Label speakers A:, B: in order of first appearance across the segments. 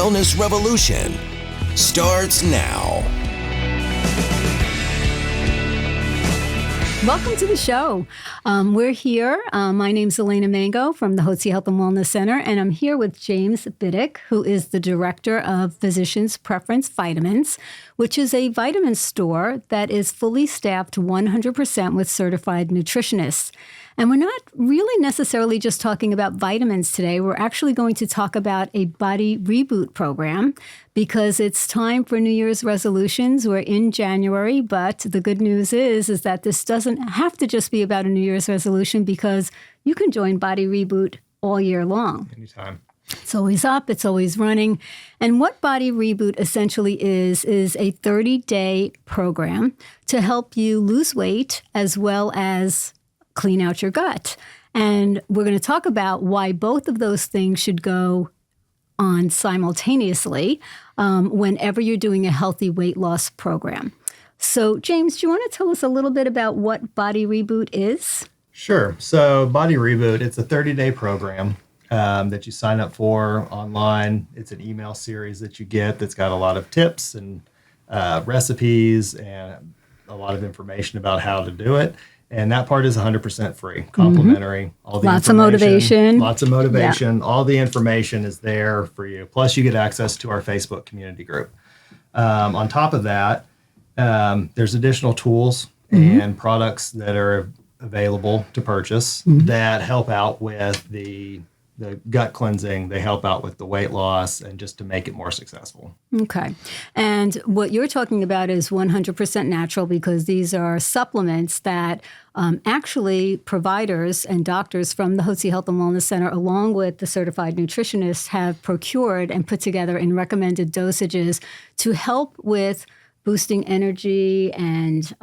A: wellness revolution starts now.
B: Welcome to the show. We're here. My name's Elaina Mango from the Hotze Health and Wellness Center, and I'm here with James Bittick, who is the Director of Physicians Preference Vitamins, which is a vitamin store that is fully staffed 100% with certified nutritionists. And we're not really necessarily just talking about vitamins today. We're actually going to talk about a Body Reboot program because it's time for New Year's resolutions. We're in January, but the good news is that this doesn't have to just be about a New Year's resolution because you can join Body Reboot all year long.
C: Anytime.
B: It's always up, it's always running. And what Body Reboot essentially is a 30-day program to help you lose weight as well as clean out your gut. And we're going to talk about why both of those things should go on simultaneously whenever you're doing a healthy weight loss program. So, James, do you want to tell us a little bit about what Body Reboot is?
C: Sure. So Body Reboot, it's a 30-day program that you sign up for online. It's an email series that you get that's got a lot of tips and recipes and a lot of information about how to do it. And that part is 100% free, complimentary. All the
B: Lots of motivation.
C: Lots of motivation. Yeah. All the information is there for you. Plus, you get access to our Facebook community group. On top of that, there's additional tools and products that are available to purchase that help out with the gut cleansing. They help out with the weight loss and just to make it more successful.
B: Okay. And what you're talking about is 100% natural because these are supplements that actually providers and doctors from the Hotze Health and Wellness Center, along with the certified nutritionists, have procured and put together in recommended dosages to help with boosting energy and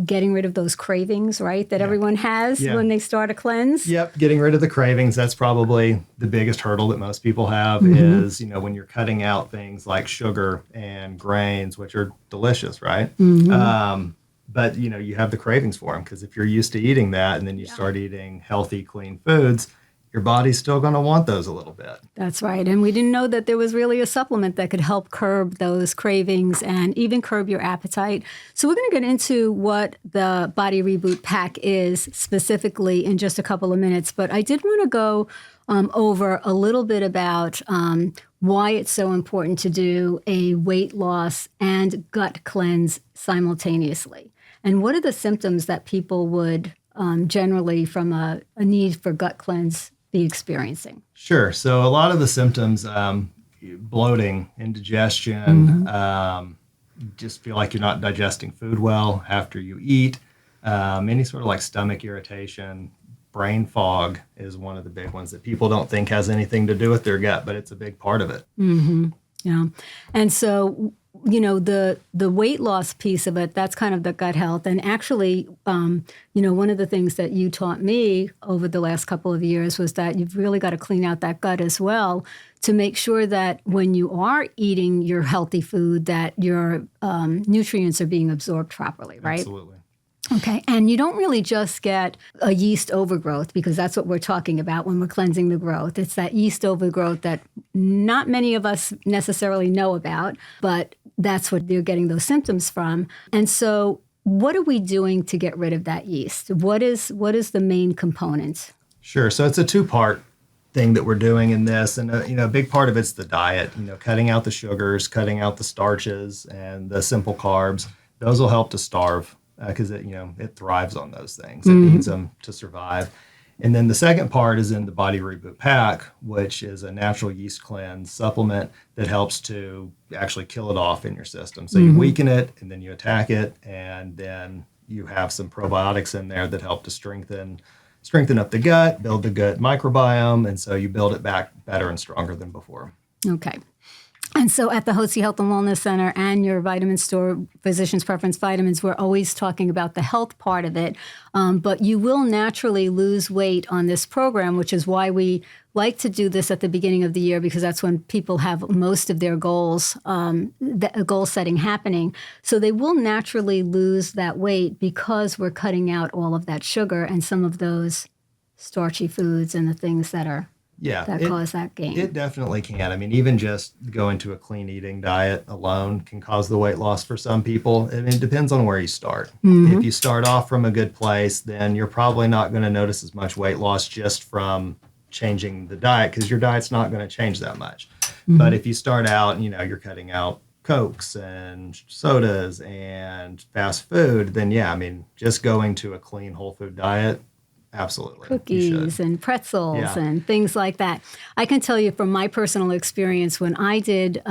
B: getting rid of those cravings, right, that everyone has when they start a cleanse.
C: Yep, getting rid of the cravings. That's probably the biggest hurdle that most people have is, when you're cutting out things like sugar and grains, which are delicious, right? But, you have the cravings for them because if you're used to eating that and then you start eating healthy, clean foods, your body's still going to want those a little bit.
B: That's right. And we didn't know that there was really a supplement that could help curb those cravings and even curb your appetite. So we're going to get into what the Body Reboot pack is specifically in just a couple of minutes. But I did want to go over a little bit about why it's so important to do a weight loss and gut cleanse simultaneously. And what are the symptoms that people would generally, from a need for gut cleanse, be experiencing?
C: Sure. So a lot of the symptoms, bloating, indigestion, just feel like you're not digesting food well after you eat, any sort of like stomach irritation, brain fog is one of the big ones that people don't think has anything to do with their gut, but it's a big part of it.
B: Yeah. And so, the weight loss piece of it, that's kind of the gut health. And actually, one of the things that you taught me over the last couple of years was that you've really got to clean out that gut as well to make sure that when you are eating your healthy food, that your nutrients are being absorbed properly, right?
C: Absolutely.
B: Okay, and you don't really just get a yeast overgrowth because that's what we're talking about when we're cleansing the growth. It's that yeast overgrowth that not many of us necessarily know about, but that's what they're getting those symptoms from. And so what are we doing to get rid of that yeast? What is the main component?
C: Sure, so it's a two-part thing that we're doing in this. And, a big part of it's the diet, cutting out the sugars, cutting out the starches and the simple carbs. Those will help to starve. Because it thrives on those things. It needs them to survive. And then the second part is in the Body Reboot pack, which is a natural yeast cleanse supplement that helps to actually kill it off in your system. So you weaken it, and then you attack it, and then you have some probiotics in there that help to strengthen up the gut, build the gut microbiome, and so you build it back better and stronger than before.
B: Okay. And so at the Hotze Health and Wellness Center and your vitamin store, Physicians Preference Vitamins, we're always talking about the health part of it. But you will naturally lose weight on this program, which is why we like to do this at the beginning of the year, because that's when people have most of their goals, goal setting happening. So they will naturally lose that weight because we're cutting out all of that sugar and some of those starchy foods and the things that are
C: Yeah,
B: that cause that gain.
C: It definitely can. I mean, even just going to a clean eating diet alone can cause the weight loss for some people. I mean, it depends on where you start. If you start off from a good place, then you're probably not going to notice as much weight loss just from changing the diet, because your diet's not going to change that much. But if you start out, you're cutting out Cokes and sodas and fast food, then yeah, I mean, just going to a clean whole food diet, absolutely.
B: Cookies and pretzels and things like that. I can tell you from my personal experience when I did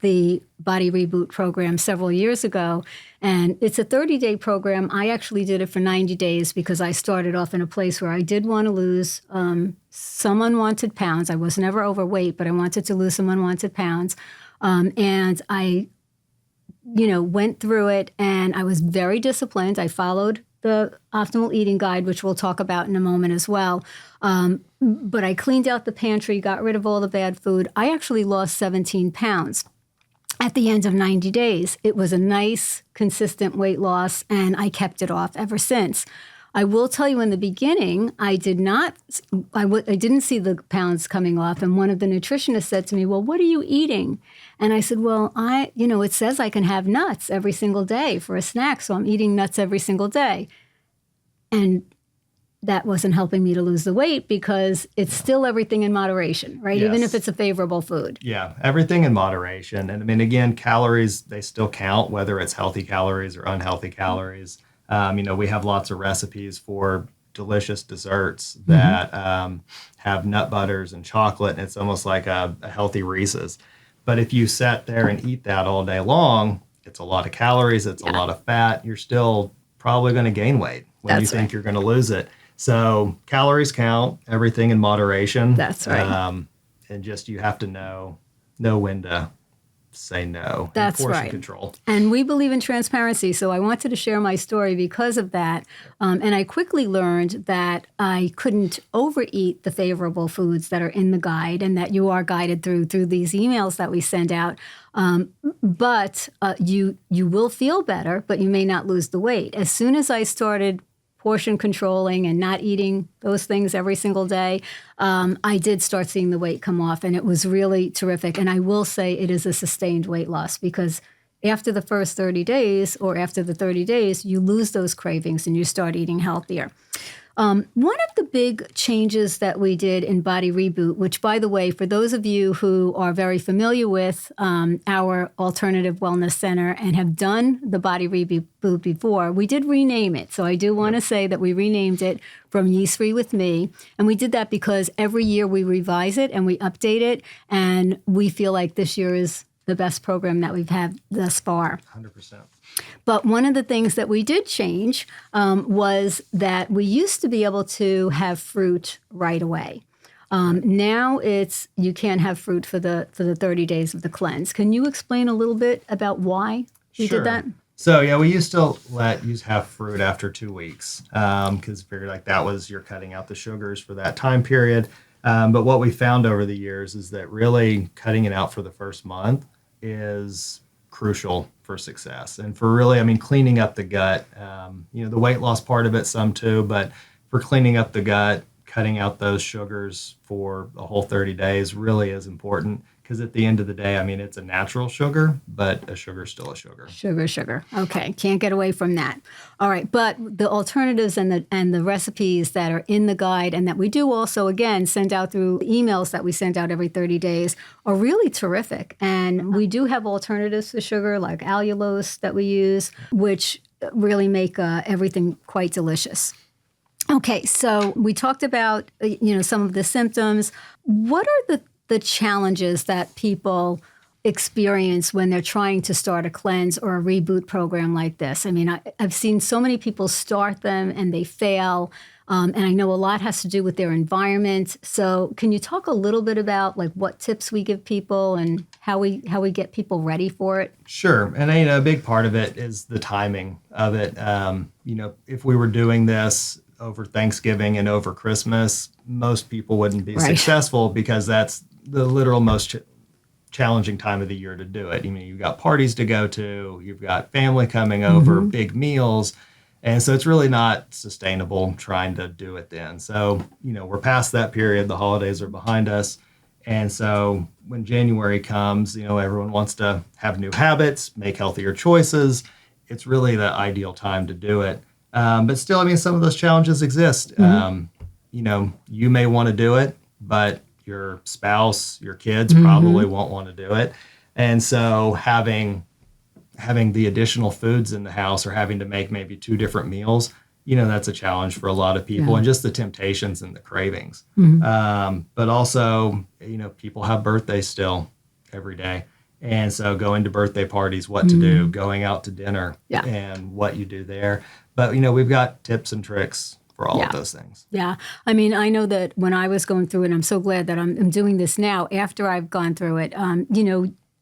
B: the Body Reboot program several years ago, and it's a 30-day program. I actually did it for 90 days because I started off in a place where I did want to lose some unwanted pounds. I was never overweight, but I wanted to lose some unwanted pounds. And I, went through it, and I was very disciplined. I followed the optimal eating guide, which we'll talk about in a moment as well. But I cleaned out the pantry, got rid of all the bad food. I actually lost 17 pounds at the end of 90 days. It was a nice, consistent weight loss, and I kept it off ever since. I will tell you, in the beginning, I didn't see the pounds coming off. And one of the nutritionists said to me, well, what are you eating? And I said, well, it says I can have nuts every single day for a snack. So I'm eating nuts every single day. And that wasn't helping me to lose the weight, because it's still everything in moderation, right?
C: Yes.
B: Even if it's a favorable food.
C: Yeah, everything in moderation. And I mean, again, calories, they still count, whether it's healthy calories or unhealthy calories. We have lots of recipes for delicious desserts that have nut butters and chocolate, and it's almost like a healthy Reese's. But if you sat there and eat that all day long, it's a lot of calories, it's a lot of fat. You're still probably going to gain weight when you think you're going to lose it. So calories count, everything in moderation.
B: That's right.
C: And just you have to know when to say no.
B: That's
C: and portion
B: right.
C: control.
B: And we believe in transparency. So I wanted to share my story because of that. And I quickly learned that I couldn't overeat the favorable foods that are in the guide, and that you are guided through these emails that we send out. But you will feel better, but you may not lose the weight. As soon as I started portion controlling and not eating those things every single day, I did start seeing the weight come off, and it was really terrific. And I will say it is a sustained weight loss, because after the first 30 days or after the 30 days, you lose those cravings and you start eating healthier. One of the big changes that we did in Body Reboot, which, by the way, for those of you who are very familiar with our alternative wellness center and have done the Body Reboot before, we did rename it. So I do want to say that we renamed it from Yeast Free with Me. And we did that because every year we revise it and we update it. And we feel like this year is the best program that we've had thus far.
C: 100%.
B: But one of the things that we did change was that we used to be able to have fruit right away. Now you can't have fruit for the 30 days of the cleanse. Can you explain a little bit about why we did that?
C: So yeah, we used to let you have fruit after 2 weeks because figured like that was you're cutting out the sugars for that time period. But what we found over the years is that really cutting it out for the first month is crucial for success and for really, cleaning up the gut. The weight loss part of it, some too, but for cleaning up the gut, cutting out those sugars for a whole 30 days really is important, because at the end of the day, it's a natural sugar, but a sugar is still a sugar.
B: Sugar. Okay, can't get away from that. All right, but the alternatives and the recipes that are in the guide and that we do also, again, send out through emails that we send out every 30 days are really terrific. And we do have alternatives to sugar like allulose that we use, which really make everything quite delicious. Okay, so we talked about, some of the symptoms. What are the challenges that people experience when they're trying to start a cleanse or a reboot program like this? I've seen so many people start them and they fail. And I know a lot has to do with their environment. So can you talk a little bit about what tips we give people and how we get people ready for it?
C: Sure. And a big part of it is the timing of it. If we were doing this over Thanksgiving and over Christmas, most people wouldn't be successful, because that's the literal most challenging time of the year to do it. You've got parties to go to, you've got family coming over, big meals. And so it's really not sustainable trying to do it then. So, we're past that period. The holidays are behind us. And so when January comes, everyone wants to have new habits, make healthier choices. It's really the ideal time to do it. But still, some of those challenges exist. You may want to do it, but your spouse, your kids probably won't want to do it. And so having the additional foods in the house or having to make maybe 2 different meals, that's a challenge for a lot of people, and just the temptations and the cravings. But also, people have birthdays still every day. And so going to birthday parties, what to do, going out to dinner and what you do there. But, we've got tips and tricks for all of those things.
B: Yeah. I know that when I was going through it, I'm so glad that I'm doing this now after I've gone through it.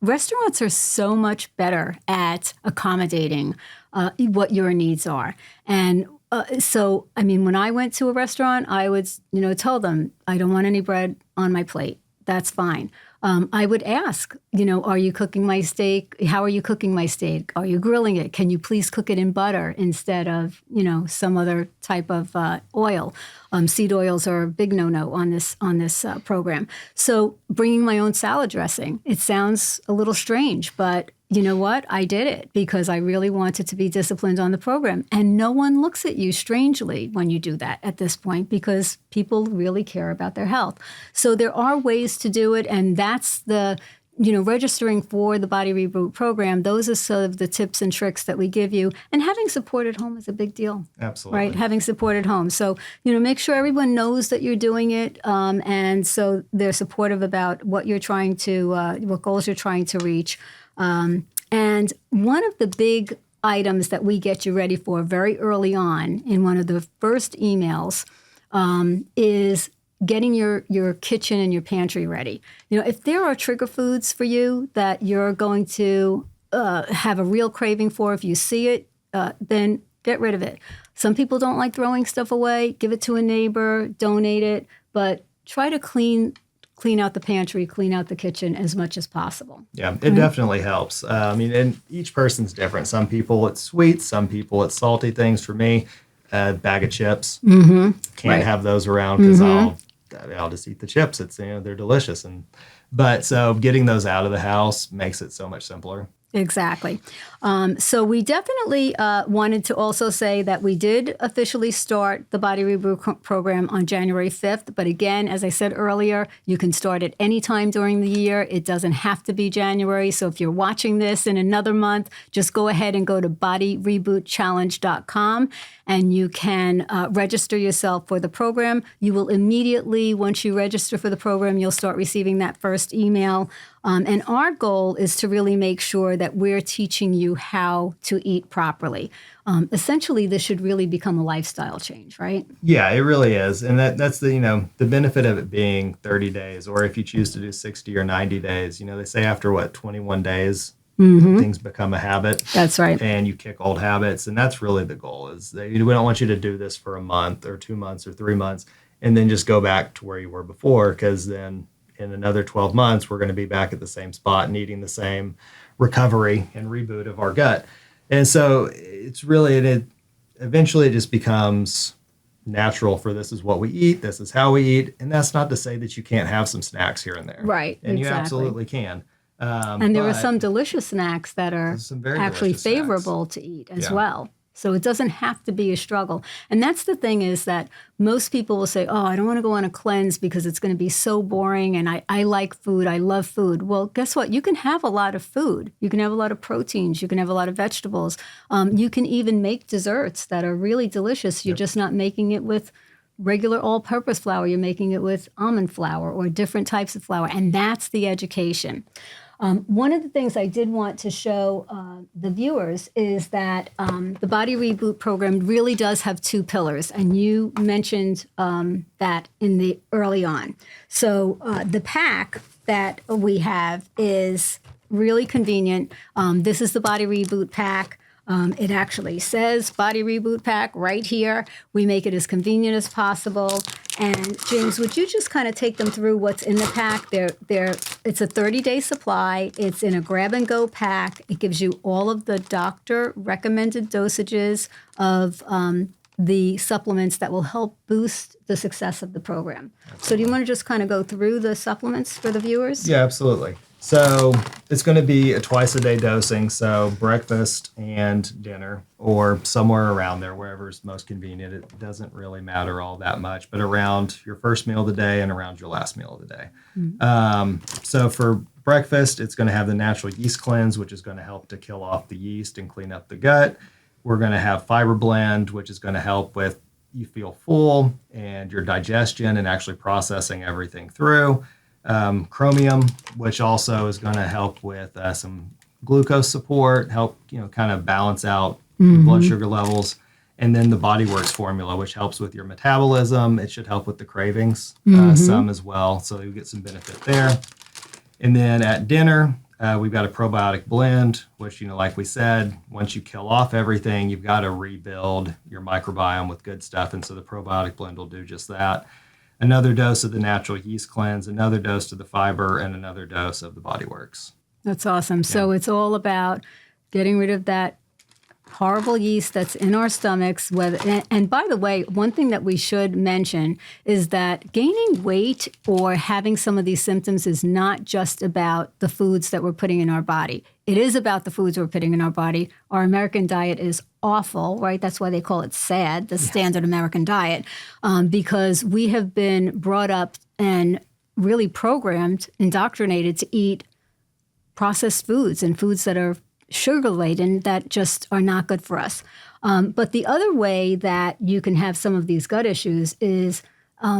B: Restaurants are so much better at accommodating what your needs are. And so, when I went to a restaurant, I would, tell them, I don't want any bread on my plate. That's fine. I would ask, are you cooking my steak? How are you cooking my steak? Are you grilling it? Can you please cook it in butter instead of, some other type of oil? Seed oils are a big no-no on this program. So bringing my own salad dressing, it sounds a little strange, but you know what? I did it because I really wanted to be disciplined on the program. And no one looks at you strangely when you do that at this point because people really care about their health. So there are ways to do it. And that's the, registering for the Body Reboot program. Those are sort of the tips and tricks that we give you. And having support at home is a big deal.
C: Absolutely.
B: Right? Having support at home. So, make sure everyone knows that you're doing it. And so they're supportive about what you're trying to, what goals you're trying to reach. And one of the big items that we get you ready for very early on in one of the first emails is getting your kitchen and your pantry ready. If there are trigger foods for you that you're going to have a real craving for, if you see it, then get rid of it. Some people don't like throwing stuff away. Give it to a neighbor, donate it, but try to clean out the pantry, clean out the kitchen as much as possible.
C: Yeah, it definitely helps. And each person's different. Some people it's sweet, some people it's salty things. For me, a bag of chips, can't have those around because I'll just eat the chips. It's they're delicious, but so getting those out of the house makes it so much simpler.
B: Exactly. So we definitely wanted to also say that we did officially start the Body Reboot program on January 5th. But again, as I said earlier, you can start at any time during the year. It doesn't have to be January. So if you're watching this in another month, just go ahead and go to bodyrebootchallenge.com and you can register yourself for the program. You will immediately, once you register for the program, you'll start receiving that first email. And our goal is to really make sure that we're teaching you how to eat properly. Essentially, this should really become a lifestyle change, right?
C: Yeah, it really is. And that's the benefit of it being 30 days, or if you choose to do 60 or 90 days, they say after 21 days, things become a habit.
B: That's right.
C: And you kick old habits. And that's really the goal is that we don't want you to do this for a month or 2 months or 3 months and then just go back to where you were before, because then in another 12 months, we're going to be back at the same spot, needing the same recovery and reboot of our gut. And so it's really, eventually it just becomes natural for this is what we eat, this is how we eat. And that's not to say that you can't have some snacks here and there.
B: Right.
C: And
B: exactly.
C: You absolutely can.
B: And there are some delicious snacks that are actually favorable to eat as well. So it doesn't have to be a struggle. And that's the thing is that most people will say, I don't want to go on a cleanse because it's going to be so boring and I like food, I love food. Well, guess what? You can have a lot of food. You can have a lot of proteins. You can have a lot of vegetables. You can even make desserts that are really delicious. You're just not making it with regular all-purpose flour. You're making it with almond flour or different types of flour. And that's the education. One of the things I did want to show the viewers is that the Body Reboot program really does have 2 pillars, and you mentioned that in the early on. So the pack that we have is really convenient. This is the Body Reboot pack. It actually says Body Reboot Pack right here. We make it as convenient as possible. And James, would you just kind of take them through what's in the pack? It's a 30-day supply. It's in a grab-and-go pack. It gives you all of the doctor-recommended dosages of the supplements that will help boost the success of the program. Absolutely. So do you want to just kind of go through the supplements for the viewers?
C: Yeah, absolutely. So it's going to be a twice-a-day dosing, so breakfast and dinner, or somewhere around there, wherever's most convenient. It doesn't really matter all that much, but around your first meal of the day and around your last meal of the day. Mm-hmm. So for breakfast, it's going to have the natural yeast cleanse, which is going to help to kill off the yeast and clean up the gut. We're going to have fiber blend, which is going to help with you feel full and your digestion and actually processing everything through. Chromium, which also is going to help with some glucose support, help kind of balance out your blood sugar levels, and then the Body Works formula, which helps with your metabolism. It should help with the cravings some as well, so you get some benefit there. And then at dinner, we've got a probiotic blend, which like we said, once you kill off everything, you've got to rebuild your microbiome with good stuff, and so the probiotic blend will do just that. Another dose of the natural yeast cleanse, another dose of the fiber, and another dose of the Body Works.
B: That's awesome. Yeah. So it's all about getting rid of that horrible yeast that's in our stomachs. And by the way, one thing that we should mention is that gaining weight or having some of these symptoms is not just about the foods that we're putting in our body. It is about the foods we're putting in our body. Our American diet is awful, right? That's why they call it SAD, the standard American diet, because we have been brought up and really programmed, indoctrinated to eat processed foods and foods that are sugar-laden that just are not good for us. But the other way that you can have some of these gut issues is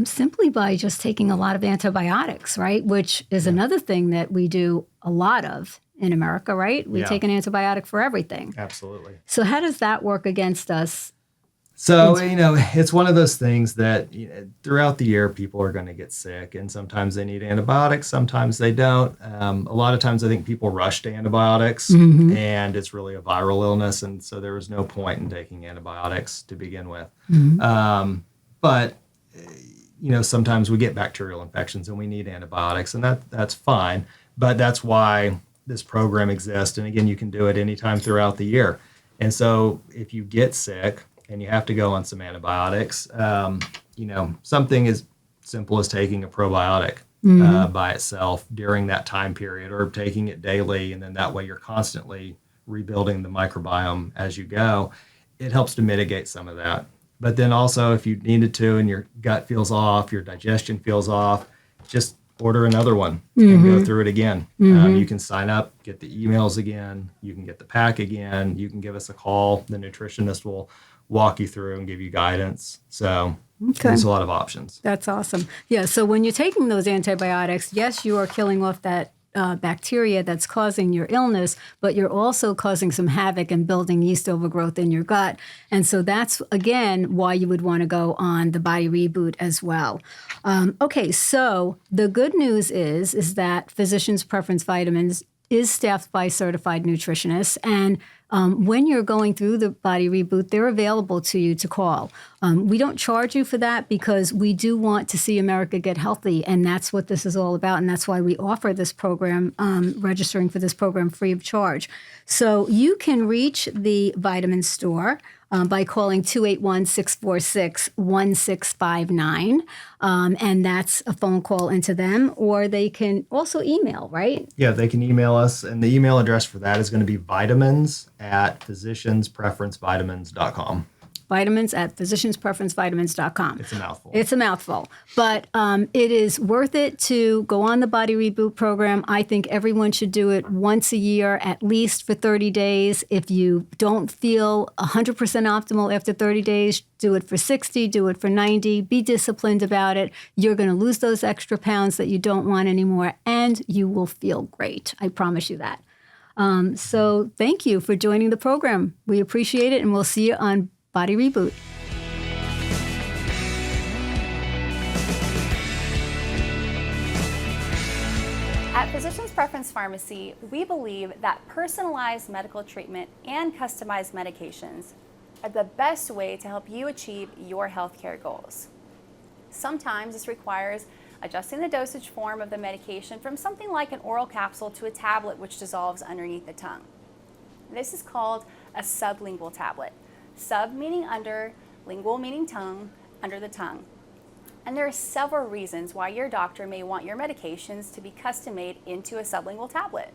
B: simply by just taking a lot of antibiotics, right? Which is another thing that we do a lot of in America, right? We take an antibiotic for everything.
C: Absolutely.
B: So how does that work against us?
C: So, it's one of those things that throughout the year, people are going to get sick, and sometimes they need antibiotics, sometimes they don't. A lot of times I think people rush to antibiotics, and it's really a viral illness, and so there was no point in taking antibiotics to begin with. But, sometimes we get bacterial infections and we need antibiotics, and that's fine, but that's why this program exists. And again, you can do it anytime throughout the year. And so if you get sick, and you have to go on some antibiotics, something as simple as taking a probiotic by itself during that time period, or taking it daily, and then that way you're constantly rebuilding the microbiome as you go. It helps to mitigate some of that. But then also, if you needed to and your gut feels off, your digestion feels off, just order another one and go through it again. You can sign up, get the emails again, you can get the pack again, you can give us a call. The nutritionist will walk you through and give you guidance. So there's a lot of options.
B: That's awesome. Yeah, so when you're taking those antibiotics, yes, you are killing off that bacteria that's causing your illness, but you're also causing some havoc and building yeast overgrowth in your gut. And so that's, again, why you would want to go on the Body Reboot as well. Okay, so the good news is that Physicians Preference Vitamins is staffed by certified nutritionists, and when you're going through the Body Reboot, they're available to you to call. We don't charge you for that because we do want to see America get healthy, and that's what this is all about, and that's why we offer this program, registering for this program free of charge. So you can reach the vitamin store by calling 281-646-1659, and that's a phone call into them, or they can also email, right?
C: Yeah, they can email us, and the email address for that is going to be vitamins@physicianspreferencevitamins.com.
B: Vitamins@physicianspreferencevitamins.com.
C: It's a mouthful.
B: It's a mouthful. But it is worth it to go on the Body Reboot program. I think everyone should do it once a year, at least for 30 days. If you don't feel 100% optimal after 30 days, do it for 60, do it for 90. Be disciplined about it. You're going to lose those extra pounds that you don't want anymore, and you will feel great. I promise you that. So thank you for joining the program. We appreciate it, and we'll see you on Body Reboot.
D: At Physicians Preference Pharmacy, we believe that personalized medical treatment and customized medications are the best way to help you achieve your healthcare goals. Sometimes this requires adjusting the dosage form of the medication from something like an oral capsule to a tablet which dissolves underneath the tongue. This is called a sublingual tablet. Sub meaning under, lingual meaning tongue, under the tongue. And there are several reasons why your doctor may want your medications to be custom made into a sublingual tablet.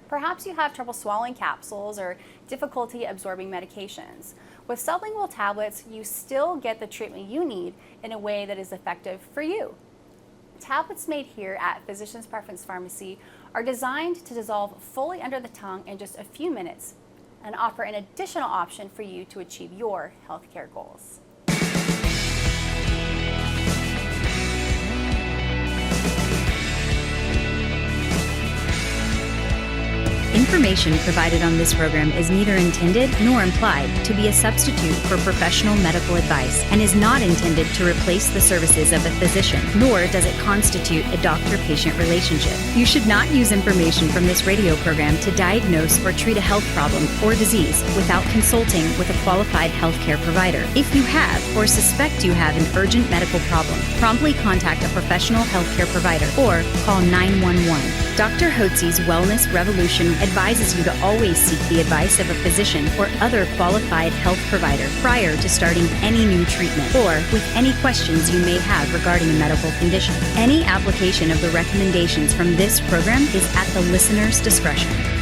D: Perhaps you have trouble swallowing capsules or difficulty absorbing medications. With sublingual tablets, you still get the treatment you need in a way that is effective for you. Tablets made here at Physicians Preference Pharmacy are designed to dissolve fully under the tongue in just a few minutes and offer an additional option for you to achieve your healthcare goals.
E: Information provided on this program is neither intended nor implied to be a substitute for professional medical advice and is not intended to replace the services of a physician, nor does it constitute a doctor-patient relationship. You should not use information from this radio program to diagnose or treat a health problem or disease without consulting with a qualified healthcare provider. If you have or suspect you have an urgent medical problem, promptly contact a professional healthcare provider or call 911. Dr. Hotze's Wellness Revolution advises you to always seek the advice of a physician or other qualified health provider prior to starting any new treatment or with any questions you may have regarding a medical condition. Any application of the recommendations from this program is at the listener's discretion.